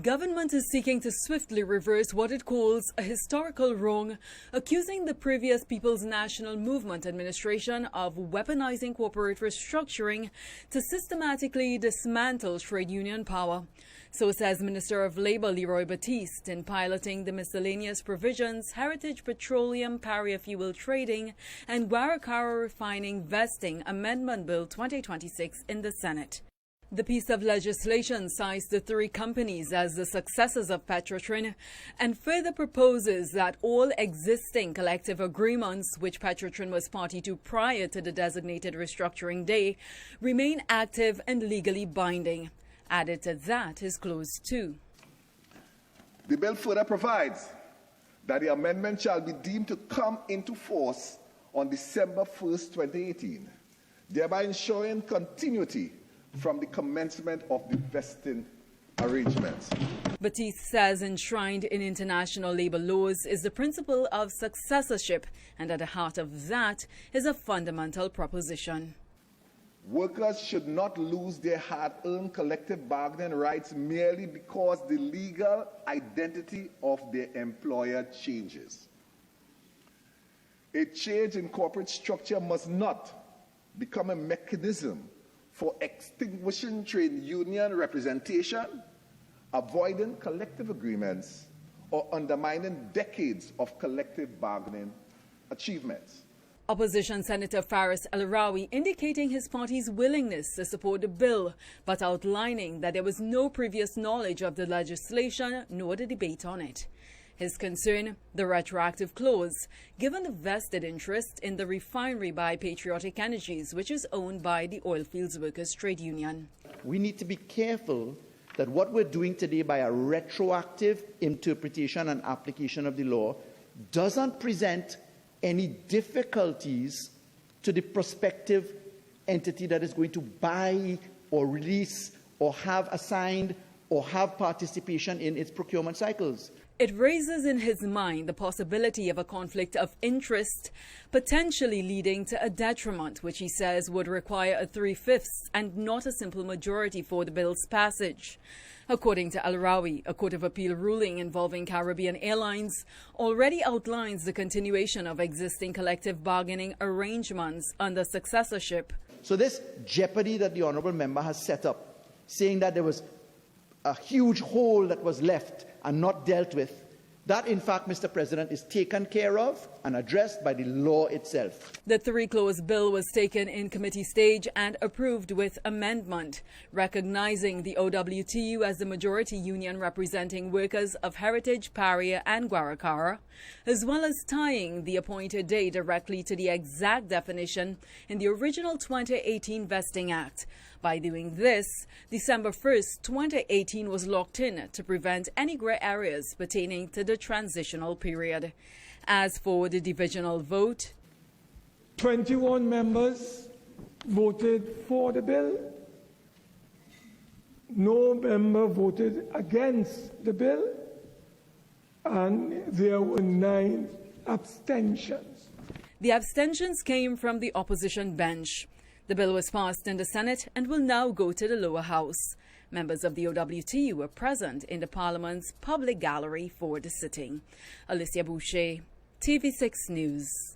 Government is seeking to swiftly reverse what it calls a historical wrong, accusing the previous People's National Movement administration of weaponizing corporate restructuring to systematically dismantle trade union power. So says Minister of Labour Leroy Batiste in piloting the Miscellaneous Provisions, Heritage, Petroleum, Paria Fuel Trading and Guaracara Refining Vesting Amendment Bill 2026 in the Senate. The piece of legislation cites the three companies as the successors of Petrotrin and further proposes that all existing collective agreements which Petrotrin was party to prior to the designated restructuring day remain active and legally binding. Added to that is Clause 2. The bill further provides that the amendment shall be deemed to come into force on December 1st, 2018, thereby ensuring continuity from the commencement of the vesting arrangements. Batiste says enshrined in international labor laws is the principle of successorship, and at the heart of that is a fundamental proposition. Workers should not lose their hard-earned collective bargaining rights merely because the legal identity of their employer changes. A change in corporate structure must not become a mechanism for extinguishing trade union representation, avoiding collective agreements, or undermining decades of collective bargaining achievements. Opposition Senator Faris El-Arawi indicating his party's willingness to support the bill, but outlining that there was no previous knowledge of the legislation nor the debate on it. His concern, the retroactive clause, given the vested interest in the refinery by Patriotic Energies, which is owned by the Oilfields Workers Trade Union. We need to be careful that what we're doing today by a retroactive interpretation and application of the law doesn't present any difficulties to the prospective entity that is going to buy or release or have assigned or have participation in its procurement cycles. It raises in his mind the possibility of a conflict of interest, potentially leading to a detriment, which he says would require a 3/5 and not a simple majority for the bill's passage. According to El-Arawi, a Court of Appeal ruling involving Caribbean Airlines already outlines the continuation of existing collective bargaining arrangements under successorship. So this jeopardy that the honourable member has set up, saying that there was a huge hole that was left and not dealt with, that in fact, Mr. President, is taken care of and addressed by the law itself. The three-clause bill was taken in committee stage and approved with amendment, recognizing the OWTU as the majority union representing workers of Heritage, Paria and Guaracara, as well as tying the appointed day directly to the exact definition in the original 2018 Vesting Act. By doing this, December 1st, 2018 was locked in to prevent any grey areas pertaining to the transitional period. As for the divisional vote, 21 members voted for the bill. No member voted against the bill, and there were 9 abstentions. The abstentions came from the opposition bench. The bill was passed in the Senate and will now go to the lower house. Members of the OWTU were present in the Parliament's public gallery for the sitting. Alicia Boucher, TV6 News.